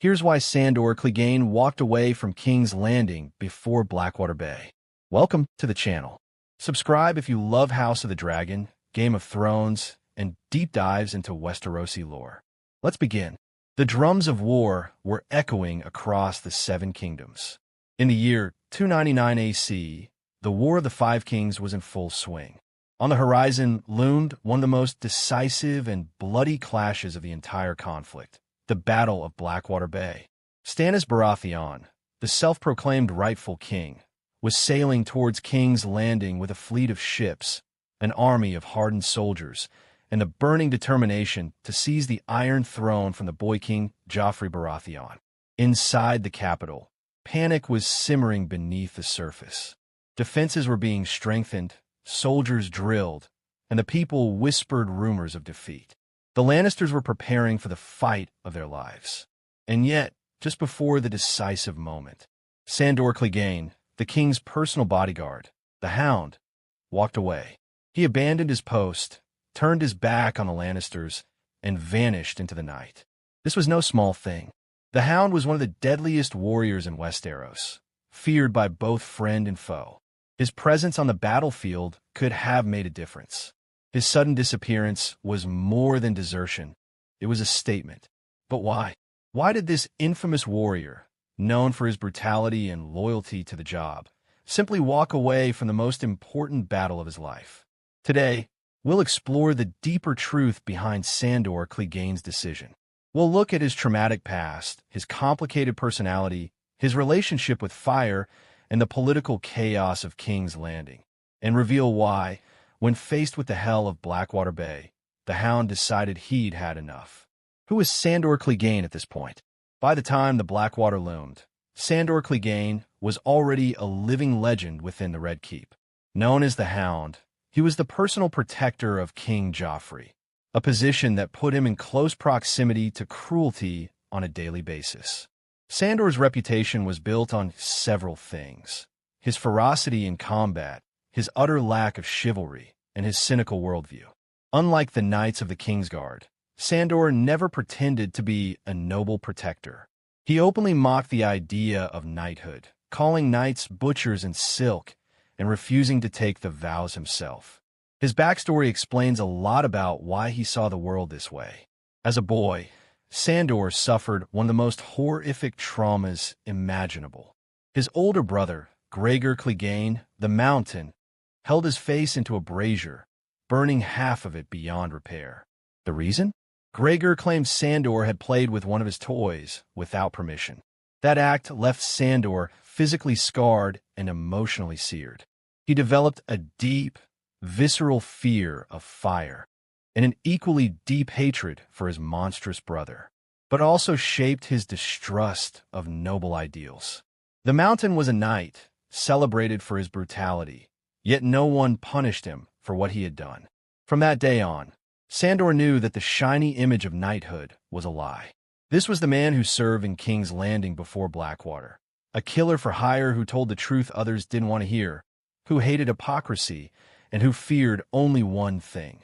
Here's why Sandor Clegane walked away from King's Landing before Blackwater Bay. Welcome to the channel. Subscribe if you love House of the Dragon, Game of Thrones, and deep dives into Westerosi lore. Let's begin. The drums of war were echoing across the Seven Kingdoms. In the year 299 AC, the War of the Five Kings was in full swing. On the horizon loomed one of the most decisive and bloody clashes of the entire conflict, the Battle of Blackwater Bay. Stannis Baratheon, the self-proclaimed rightful king, was sailing towards King's Landing with a fleet of ships, an army of hardened soldiers, and the burning determination to seize the Iron Throne from the boy king Joffrey Baratheon. Inside the capital, panic was simmering beneath the surface. Defenses were being strengthened, soldiers drilled, and the people whispered rumors of defeat. The Lannisters were preparing for the fight of their lives. And yet, just before the decisive moment, Sandor Clegane, the king's personal bodyguard, the Hound, walked away. He abandoned his post, turned his back on the Lannisters, and vanished into the night. This was no small thing. The Hound was one of the deadliest warriors in Westeros, feared by both friend and foe. His presence on the battlefield could have made a difference. His sudden disappearance was more than desertion. It was a statement. But why? Why did this infamous warrior, known for his brutality and loyalty to the job, simply walk away from the most important battle of his life? Today, we'll explore the deeper truth behind Sandor Clegane's decision. We'll look at his traumatic past, his complicated personality, his relationship with fire, and the political chaos of King's Landing, and reveal why, when faced with the hell of Blackwater Bay, the Hound decided he'd had enough. Who was Sandor Clegane at this point? By the time the Blackwater loomed, Sandor Clegane was already a living legend within the Red Keep. Known as the Hound, he was the personal protector of King Joffrey, a position that put him in close proximity to cruelty on a daily basis. Sandor's reputation was built on several things: his ferocity in combat, his utter lack of chivalry, and his cynical worldview. Unlike the Knights of the Kingsguard, Sandor never pretended to be a noble protector. He openly mocked the idea of knighthood, calling knights butchers in silk and refusing to take the vows himself. His backstory explains a lot about why he saw the world this way. As a boy, Sandor suffered one of the most horrific traumas imaginable. His older brother, Gregor Clegane, the Mountain, held his face into a brazier, burning half of it beyond repair. The reason? Gregor claimed Sandor had played with one of his toys without permission. That act left Sandor physically scarred and emotionally seared. He developed a deep, visceral fear of fire and an equally deep hatred for his monstrous brother, but also shaped his distrust of noble ideals. The Mountain was a knight, celebrated for his brutality, yet no one punished him for what he had done. From that day on, Sandor knew that the shiny image of knighthood was a lie. This was the man who served in King's Landing before Blackwater, a killer for hire who told the truth others didn't want to hear, who hated hypocrisy, and who feared only one thing: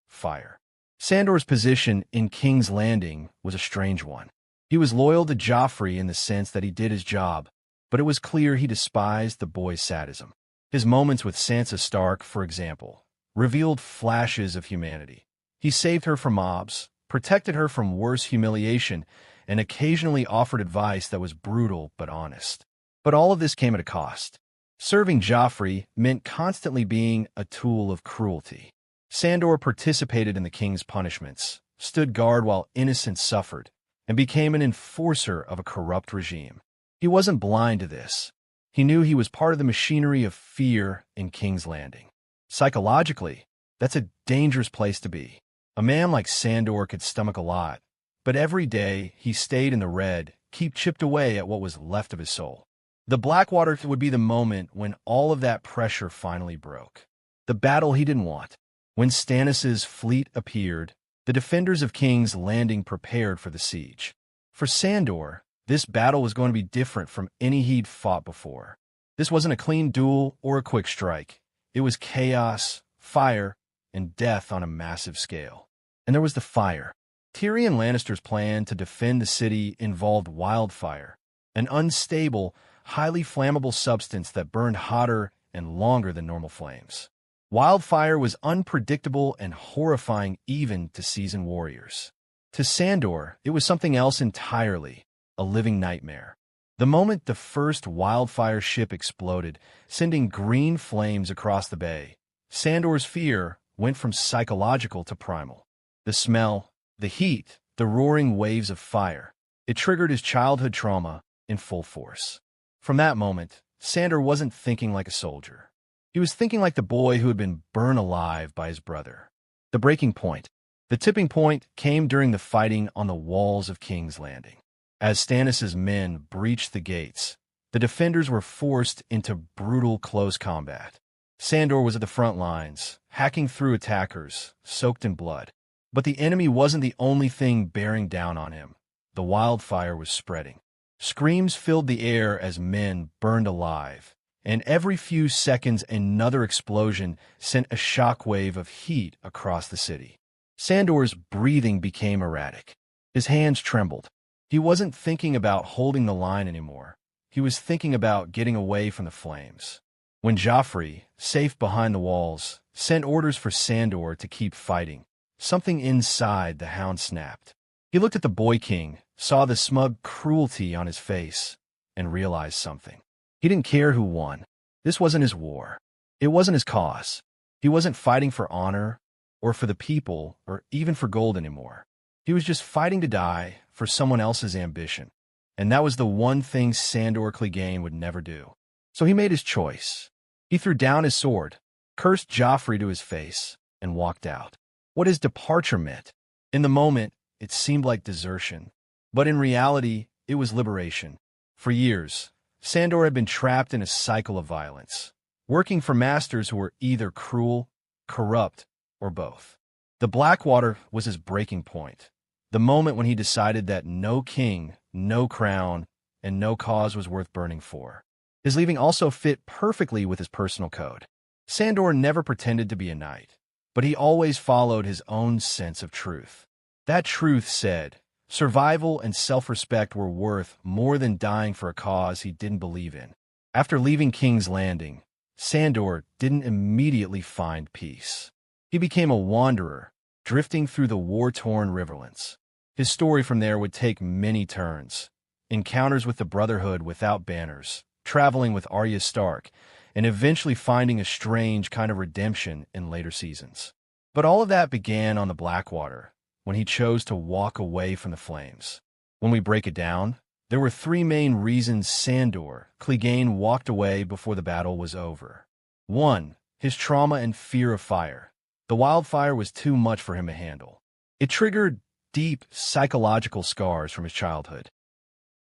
fire. Sandor's position in King's Landing was a strange one. He was loyal to Joffrey in the sense that he did his job, but it was clear he despised the boy's sadism. His moments with Sansa Stark, for example, revealed flashes of humanity. He saved her from mobs, protected her from worse humiliation, and occasionally offered advice that was brutal but honest. But all of this came at a cost. Serving Joffrey meant constantly being a tool of cruelty. Sandor participated in the king's punishments, stood guard while innocents suffered, and became an enforcer of a corrupt regime. He wasn't blind to this. He knew he was part of the machinery of fear in King's Landing. Psychologically, that's a dangerous place to be. A man like Sandor could stomach a lot, but every day he stayed in the red, keep chipped away at what was left of his soul. The Blackwater would be the moment when all of that pressure finally broke. The battle he didn't want. When Stannis' fleet appeared, the defenders of King's Landing prepared for the siege. For Sandor, this battle was going to be different from any he'd fought before. This wasn't a clean duel or a quick strike. It was chaos, fire, and death on a massive scale. And there was the fire. Tyrion Lannister's plan to defend the city involved wildfire, an unstable, highly flammable substance that burned hotter and longer than normal flames. Wildfire was unpredictable and horrifying even to seasoned warriors. To Sandor, it was something else entirely, a living nightmare. The moment the first wildfire ship exploded, sending green flames across the bay, Sandor's fear went from psychological to primal. The smell, the heat, the roaring waves of fire. It triggered his childhood trauma in full force. From that moment, Sandor wasn't thinking like a soldier. He was thinking like the boy who had been burned alive by his brother. The breaking point. The tipping point came during the fighting on the walls of King's Landing. As Stannis' men breached the gates, the defenders were forced into brutal close combat. Sandor was at the front lines, hacking through attackers, soaked in blood. But the enemy wasn't the only thing bearing down on him. The wildfire was spreading. Screams filled the air as men burned alive, and every few seconds another explosion sent a shockwave of heat across the city. Sandor's breathing became erratic. His hands trembled. He wasn't thinking about holding the line anymore. He was thinking about getting away from the flames. When Joffrey, safe behind the walls, sent orders for Sandor to keep fighting, something inside the hound snapped. He looked at the boy king, saw the smug cruelty on his face, and realized something. He didn't care who won. This wasn't his war. It wasn't his cause. He wasn't fighting for honor, or for the people, or even for gold anymore. He was just fighting to die for someone else's ambition. And that was the one thing Sandor Clegane would never do. So he made his choice. He threw down his sword, cursed Joffrey to his face, and walked out. What his departure meant. In the moment, it seemed like desertion. But in reality, it was liberation. For years, Sandor had been trapped in a cycle of violence, working for masters who were either cruel, corrupt, or both. The Blackwater was his breaking point, the moment when he decided that no king, no crown, and no cause was worth burning for. His leaving also fit perfectly with his personal code. Sandor never pretended to be a knight, but he always followed his own sense of truth. That truth said, survival and self-respect were worth more than dying for a cause he didn't believe in. After leaving King's Landing, Sandor didn't immediately find peace. He became a wanderer, drifting through the war-torn riverlands. His story from there would take many turns. Encounters with the Brotherhood without banners, traveling with Arya Stark, and eventually finding a strange kind of redemption in later seasons. But all of that began on the Blackwater, when he chose to walk away from the flames. When we break it down, there were three main reasons Sandor Clegane walked away before the battle was over. 1. His trauma and fear of fire. The wildfire was too much for him to handle. It triggered deep psychological scars from his childhood.